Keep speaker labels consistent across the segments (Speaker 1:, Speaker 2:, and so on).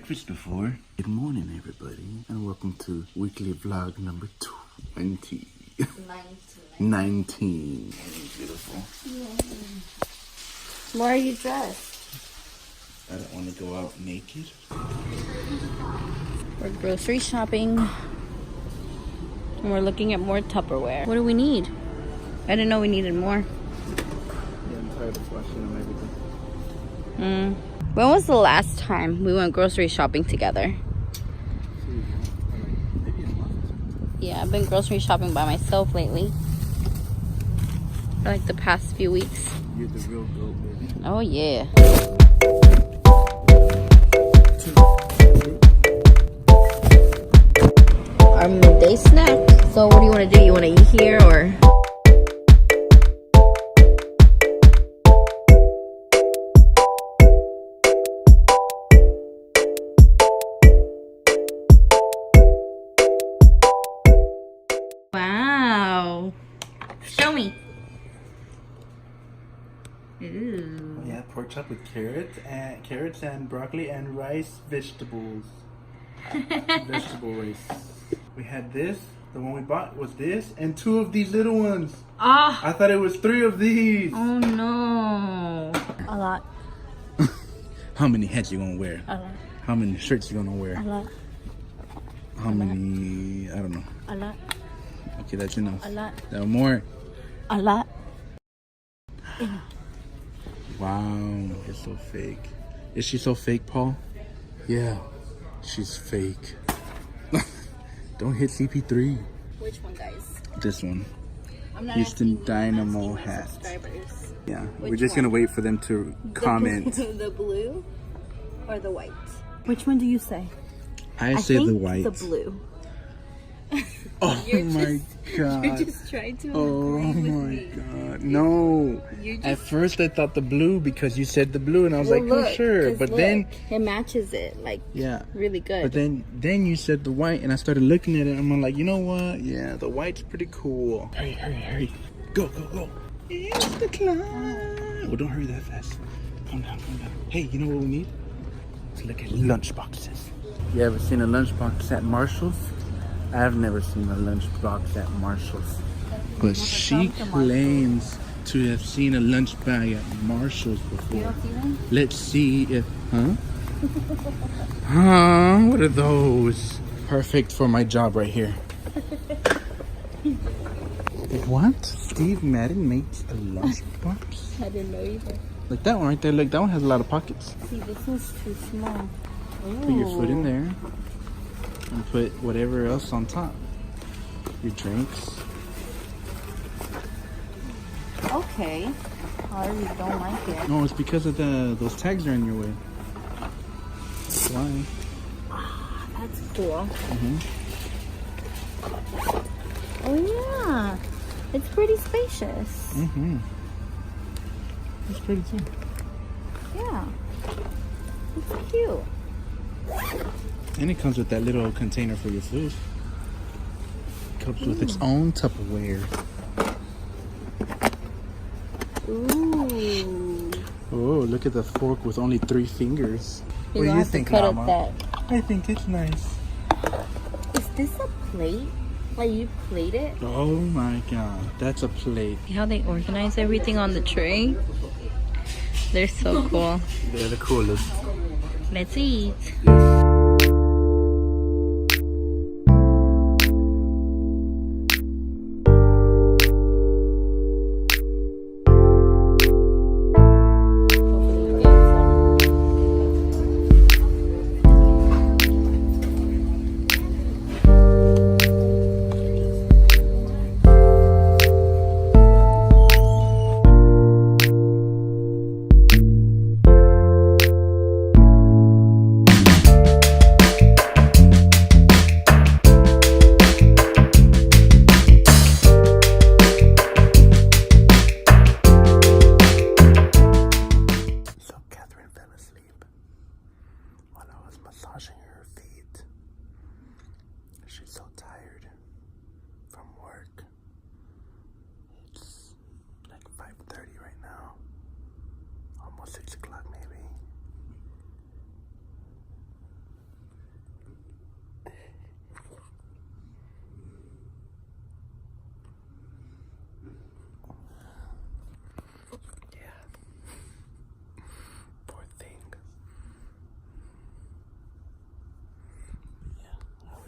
Speaker 1: breakfast before. Good morning, everybody, and welcome to weekly vlog number 20. 19. Beautiful.
Speaker 2: Why are you dressed?
Speaker 1: I don't want to go out naked.
Speaker 2: We're grocery shopping. And we're looking at more Tupperware. What do we need? I didn't know we needed more.
Speaker 1: Yeah, I'm tired of washing them everything.
Speaker 2: When was the last time we went grocery shopping together?
Speaker 1: Maybe a month.
Speaker 2: Yeah, I've been grocery shopping by myself lately. For like the past few weeks.
Speaker 1: You're the real goat, baby.
Speaker 2: Oh yeah. Our midday snack. So what do you want to do? You want to eat here or? Wow. Show me. Ooh.
Speaker 1: Yeah, pork chop with carrots and broccoli and rice vegetables. Vegetable rice. We had this. The one we bought was this and 2 of these little ones.
Speaker 2: Ah.
Speaker 1: I thought it was 3 of these.
Speaker 2: Oh no. A lot.
Speaker 1: How many hats you gonna wear?
Speaker 2: A lot.
Speaker 1: How many shirts you gonna wear?
Speaker 2: A lot.
Speaker 1: How many? I don't know.
Speaker 2: A lot.
Speaker 1: Okay, that's enough.
Speaker 2: A lot.
Speaker 1: There are more.
Speaker 2: A lot.
Speaker 1: Wow, you're so fake. Is she so fake, Paul? Yeah, she's fake. Don't hit CP3.
Speaker 2: Which one, guys?
Speaker 1: This one.
Speaker 2: I'm not
Speaker 1: Houston
Speaker 2: asking you, I'm
Speaker 1: Dynamo
Speaker 2: asking my
Speaker 1: hat.
Speaker 2: subscribers.
Speaker 1: Yeah,
Speaker 2: Which
Speaker 1: we're just
Speaker 2: one?
Speaker 1: gonna wait for them to comment.
Speaker 2: The blue or the white? Which one do you say?
Speaker 1: I say
Speaker 2: think
Speaker 1: the white.
Speaker 2: The blue.
Speaker 1: Oh my god.
Speaker 2: You're just trying to
Speaker 1: Oh
Speaker 2: agree with
Speaker 1: my
Speaker 2: me.
Speaker 1: god. No.
Speaker 2: You're just,
Speaker 1: At first I thought the blue because you said the blue and I was like,
Speaker 2: look,
Speaker 1: oh sure.
Speaker 2: 'cause
Speaker 1: But
Speaker 2: look,
Speaker 1: then
Speaker 2: it matches it like
Speaker 1: yeah.
Speaker 2: really good.
Speaker 1: But then you said the white and I started looking at it and I'm like, you know what? Yeah, the white's pretty cool. Hurry, hurry, hurry. Go, go, go. It's the climb. Well, don't hurry that fast. Calm down, calm down. Hey, you know what we need? Let's look at lunch boxes. You ever seen a lunchbox at Marshall's? I've never seen a lunchbox at Marshall's. But she claims to have seen a lunch bag at Marshall's before.
Speaker 2: You don't see them?
Speaker 1: Let's see if, huh? Huh? What are those? Perfect for my job right here. What? Steve Madden makes a lunchbox?
Speaker 2: I didn't know either.
Speaker 1: Like that one right there. Look, that one has a lot of pockets.
Speaker 2: See, this one's too small.
Speaker 1: Put your foot in there and put whatever else on top. Your drinks.
Speaker 2: Okay. I really don't like it.
Speaker 1: No, it's because of those tags are in your way. That's why.
Speaker 2: That's cool.
Speaker 1: Mm-hmm.
Speaker 2: Oh yeah. It's pretty spacious.
Speaker 1: Mm-hmm. That's pretty cool.
Speaker 2: Yeah. It's cute.
Speaker 1: And it comes with that little container for your food. It comes with its own Tupperware.
Speaker 2: Ooh.
Speaker 1: Oh, look at the fork with only 3 fingers.
Speaker 2: You're
Speaker 1: What do
Speaker 2: gonna
Speaker 1: you
Speaker 2: have to
Speaker 1: think,
Speaker 2: cut it
Speaker 1: Mama?
Speaker 2: that.
Speaker 1: I think it's nice.
Speaker 2: Is this a plate? Like you plate it?
Speaker 1: Oh my god, that's a plate.
Speaker 2: See how they organize everything on the tray? They're so cool.
Speaker 1: They're the coolest.
Speaker 2: Let's eat.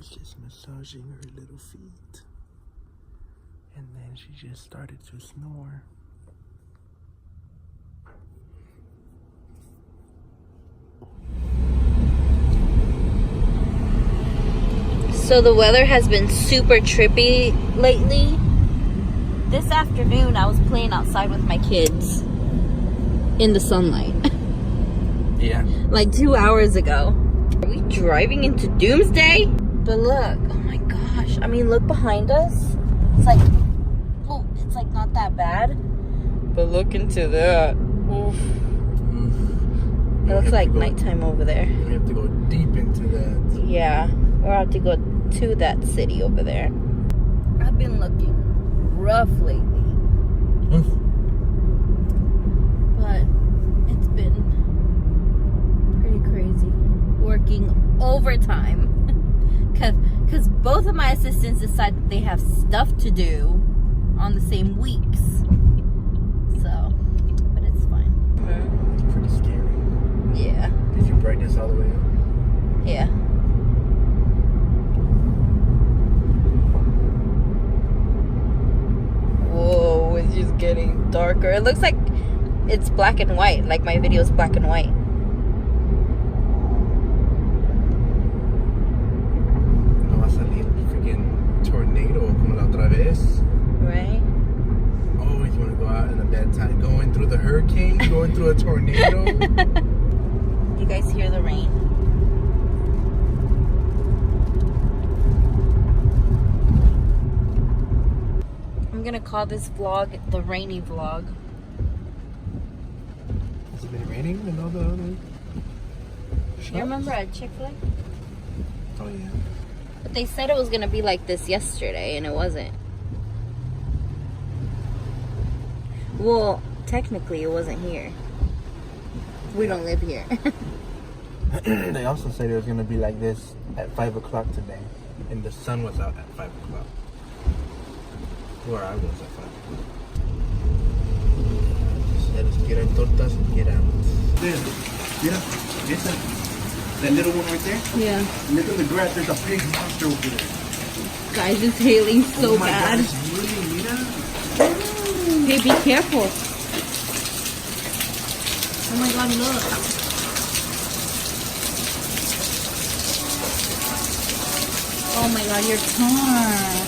Speaker 1: was just massaging her little feet. And then she just started to snore.
Speaker 2: So the weather has been super trippy lately. This afternoon I was playing outside with my kids in the sunlight.
Speaker 1: Yeah.
Speaker 2: Like 2 hours ago. Are we driving into Doomsday? But look, oh my gosh. I mean, look behind us. It's like, oh, it's like not that bad. But look into that. Oof. It looks like nighttime over there.
Speaker 1: We have to go deep into that.
Speaker 2: Yeah, we'll have to go to that city over there. I've been looking rough lately. But it's been pretty crazy. Working overtime. Because both of my assistants decide that they have stuff to do on the same weeks. So, but it's fine.
Speaker 1: It's pretty scary.
Speaker 2: Yeah.
Speaker 1: Is your brightness all the way up?
Speaker 2: Yeah. Whoa, it's just getting darker. It looks like it's black and white, like my video is black and white.
Speaker 1: No va a salir freaking tornado como la otra vez.
Speaker 2: Right?
Speaker 1: Always want to go out in a bad time. Going through the hurricane, going through a tornado.
Speaker 2: You guys hear the rain? I'm gonna call this vlog the rainy vlog.
Speaker 1: Has it been raining and all the other shops?
Speaker 2: You remember at Chick-fil-A?
Speaker 1: Oh yeah.
Speaker 2: But they said it was gonna be like this yesterday, and it wasn't. Well, technically, it wasn't here. We don't live here.
Speaker 1: They also said it was going to be like this at 5 o'clock today. And the sun was out at 5 o'clock. Where I was at 5 o'clock. Let us get our tortas and get out. There. Mira. Esa. That little one right there.
Speaker 2: Yeah.
Speaker 1: Look at the grass. There's a big monster over there.
Speaker 2: Guys, it's hailing so bad.
Speaker 1: God, it's really, mira.
Speaker 2: Hey, be careful. Oh my god, look. Oh my god, you're torn.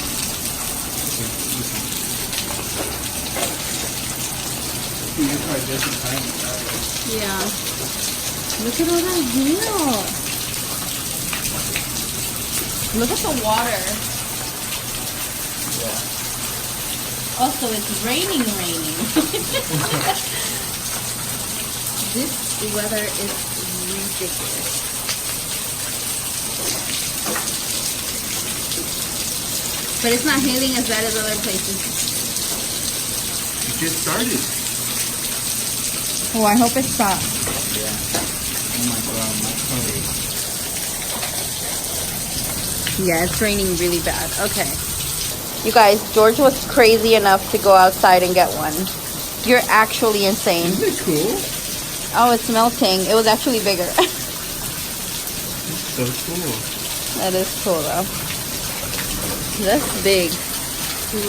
Speaker 2: Yeah. Look at all that hail. Look at the water.
Speaker 1: Yeah.
Speaker 2: Also, it's raining. This weather is ridiculous. But it's not hailing as bad as other places.
Speaker 1: It just started.
Speaker 2: Oh, I hope it stops.
Speaker 1: Yeah. Oh my god, my car.
Speaker 2: Yeah, it's raining really bad. Okay. You guys, George was crazy enough to go outside and get one. You're actually insane.
Speaker 1: Isn't it cool?
Speaker 2: Oh, it's melting. It was actually bigger.
Speaker 1: It's so cool.
Speaker 2: That is cool, though. That's big.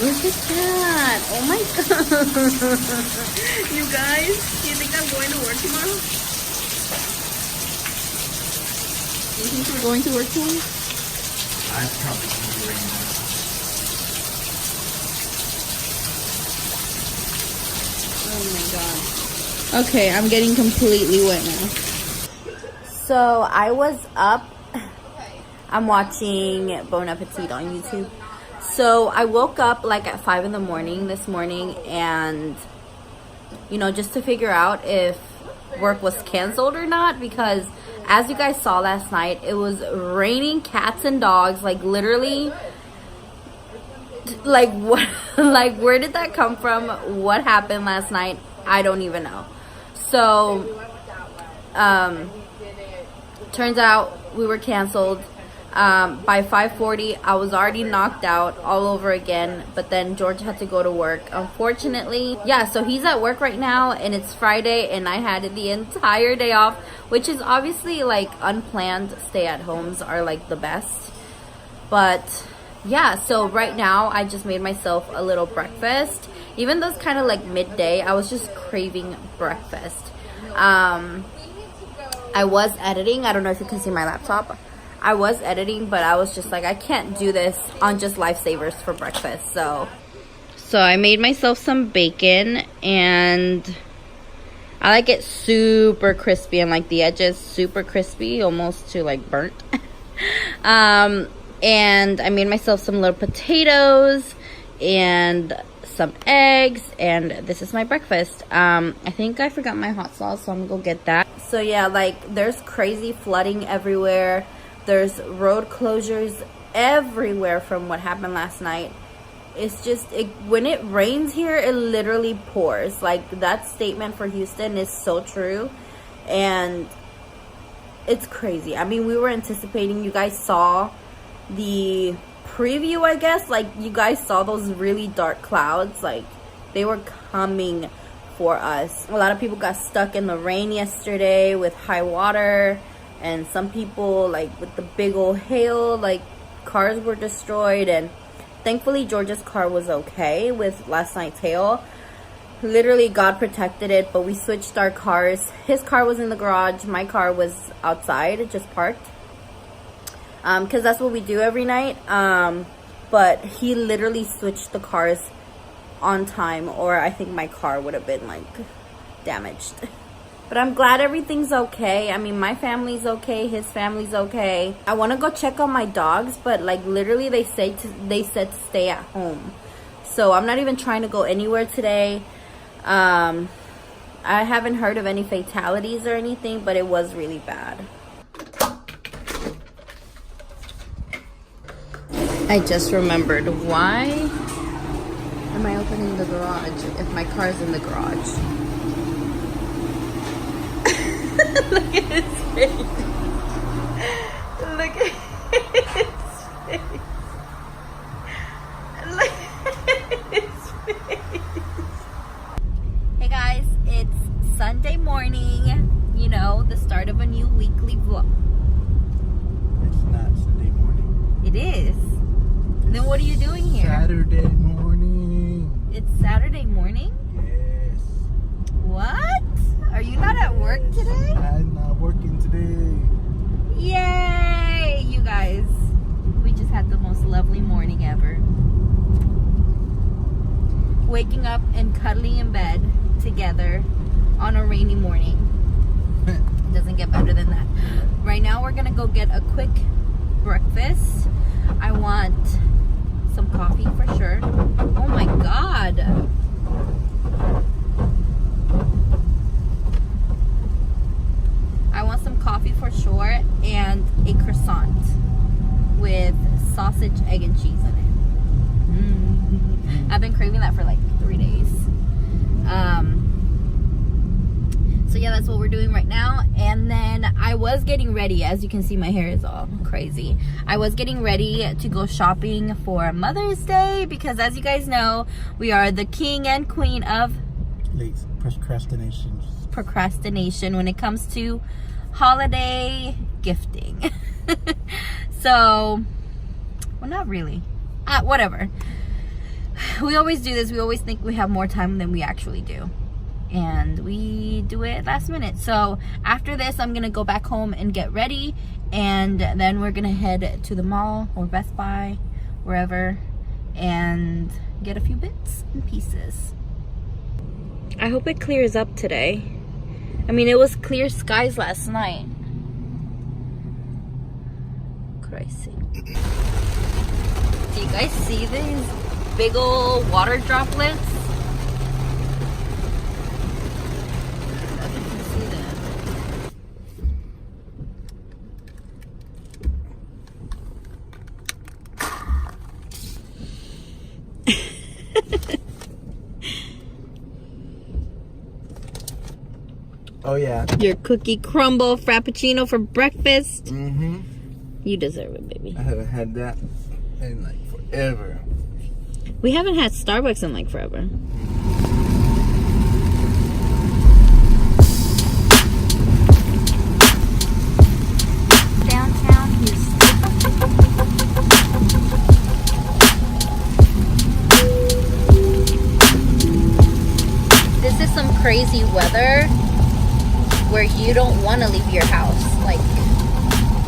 Speaker 2: Look at that. Oh, my God. You guys, do you think I'm going to work tomorrow? You think we're going to work tomorrow?
Speaker 1: I'm probably going to be right now.
Speaker 2: Oh my god. Okay, I'm getting completely wet now. So I was up. I'm watching Bon Appetit on YouTube. So I woke up like at 5 in the morning this morning, and you know, just to figure out if work was canceled or not, because as you guys saw last night, it was raining cats and dogs, like literally. Like what? Like where did that come from? What happened last night? I don't even know. So turns out we were canceled. By 5:40 I was already knocked out all over again, but then George had to go to work, unfortunately. Yeah, so he's at work right now, and it's Friday, and I had the entire day off, which is obviously like unplanned stay-at-homes are like the best. But yeah, so right now I just made myself a little breakfast. Even though it's kind of like midday, I was just craving breakfast. I was editing. I don't know if you can see my laptop. I was editing, but I was just like, I can't do this on just Lifesavers for breakfast. So I made myself some bacon, and I like it super crispy, and like the edges super crispy, almost to like burnt. And I made myself some little potatoes and some eggs, and this is my breakfast. I think I forgot my hot sauce, so I'm gonna go get that. So yeah, like there's crazy flooding everywhere. There's road closures everywhere from what happened last night. It's just, when it rains here, it literally pours. Like, that statement for Houston is so true, and it's crazy. I mean, we were anticipating, you guys saw the preview, I guess. Like, you guys saw those really dark clouds. Like, they were coming for us. A lot of people got stuck in the rain yesterday with high water, and some people, like, with the big old hail, like, cars were destroyed. And thankfully George's car was okay with last night's hail. Literally God protected it, but we switched our cars. His car was in the garage, my car was outside, just parked, because that's what we do every night. But he literally switched the cars on time, or I think my car would have been like damaged. But I'm glad everything's okay. I mean, my family's okay, his family's okay. I want to go check on my dogs, but like literally they said to stay at home. So I'm not even trying to go anywhere today. I haven't heard of any fatalities or anything, but it was really bad. I just remembered, why am I opening the garage if my car's in the garage? Look at his face. Look at his face. Look at his face. Hey guys, it's Sunday morning. You know, the start of a new weekly vlog.
Speaker 1: It's not Sunday morning.
Speaker 2: It is. Then what are you doing here?
Speaker 1: Saturday morning.
Speaker 2: It's Saturday morning?
Speaker 1: Yes.
Speaker 2: What? Are you not at work today?
Speaker 1: I'm not working today.
Speaker 2: Yay! You guys, we just had the most lovely morning ever. Waking up and cuddling in bed together on a rainy morning. It doesn't get better than that. Right now we're gonna go get a quick breakfast. I want some coffee for sure. Oh my God. I want some coffee for sure, and a croissant with sausage, egg, and cheese in it. I've been craving that for like 3 days. So yeah, that's what we're doing right now. And then I was getting ready. As you can see, my hair is all crazy. I was getting ready to go shopping for Mother's Day, because as you guys know, we are the king and queen of
Speaker 1: Late
Speaker 2: procrastination when it comes to holiday gifting. So, well, not really. Whatever. We always do this. We always think we have more time than we actually do, and we do it last minute. So after this, I'm gonna go back home and get ready, and then we're gonna head to the mall or Best Buy, wherever, and get a few bits and pieces. I hope it clears up today. I mean, it was clear skies last night. Crazy. Do you guys see these big old water droplets? I don't know if you can see them.
Speaker 1: Oh yeah.
Speaker 2: Your cookie crumble frappuccino for breakfast.
Speaker 1: Mm-hmm.
Speaker 2: You deserve it, baby.
Speaker 1: I haven't had that in like forever.
Speaker 2: We haven't had Starbucks in like forever. Downtown Houston. crazy weather where you don't want to leave your house. Like,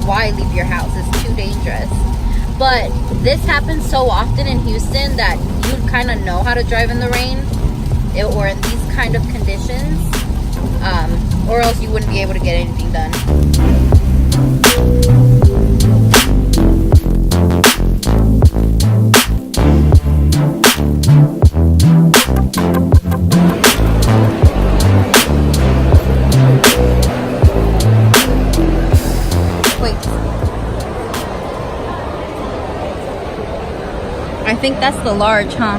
Speaker 2: why leave your house? It's too dangerous. But this happens so often in Houston that you kind of know how to drive in the rain or in these kind of conditions, or else you wouldn't be able to get anything done. I think that's the large, huh?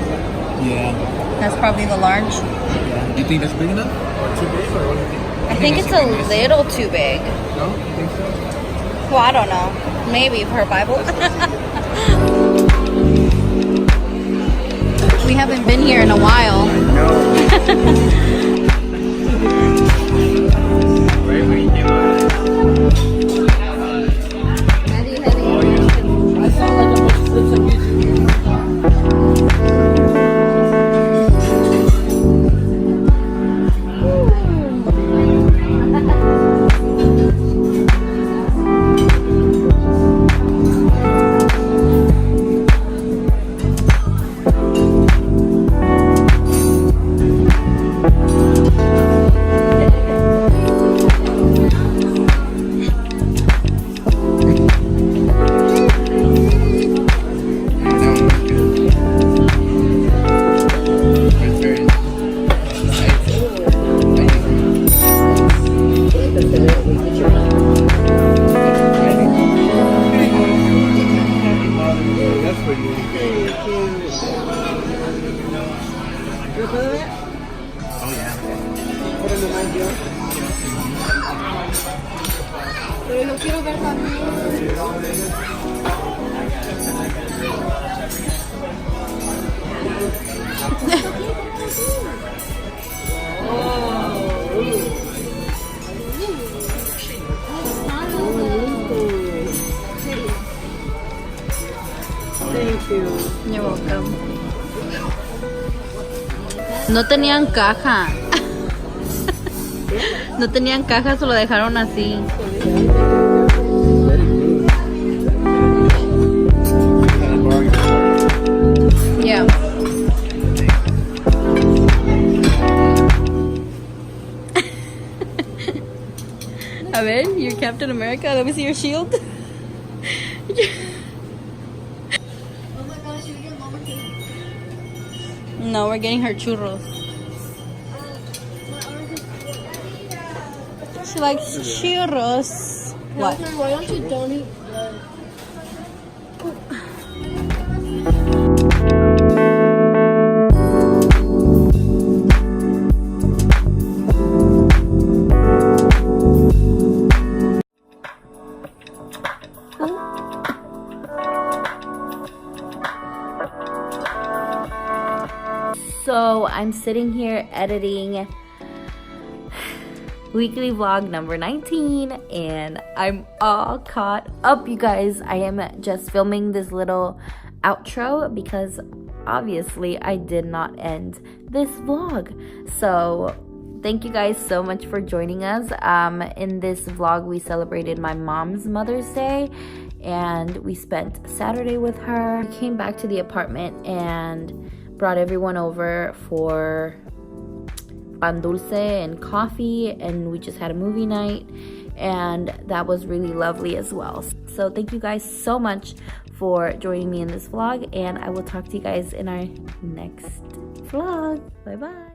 Speaker 1: Yeah.
Speaker 2: That's probably the large.
Speaker 1: Yeah. Do you think that's big enough? Or too big? Or what do you think?
Speaker 2: I think it's a little too big.
Speaker 1: No? You think so?
Speaker 2: Well, I don't know. Maybe for her Bible. We haven't been here in a while.
Speaker 1: I know.
Speaker 2: Thank you. You're welcome. No tenían caja. No tenían caja, se lo dejaron así. Yeah. A ver, you're Captain America. Let me see your shield. No, we're getting her churros. She likes churros. What?
Speaker 3: Why don't you donate blood?
Speaker 2: So I'm sitting here editing weekly vlog number 19 and I'm all caught up, you guys. I am just filming this little outro because obviously I did not end this vlog. So thank you guys so much for joining us. In this vlog we celebrated my mom's Mother's Day and we spent Saturday with her. We came back to the apartment and brought everyone over for pan dulce and coffee, and we just had a movie night, and that was really lovely as well. So thank you guys so much for joining me in this vlog, and I will talk to you guys in our next vlog. Bye bye.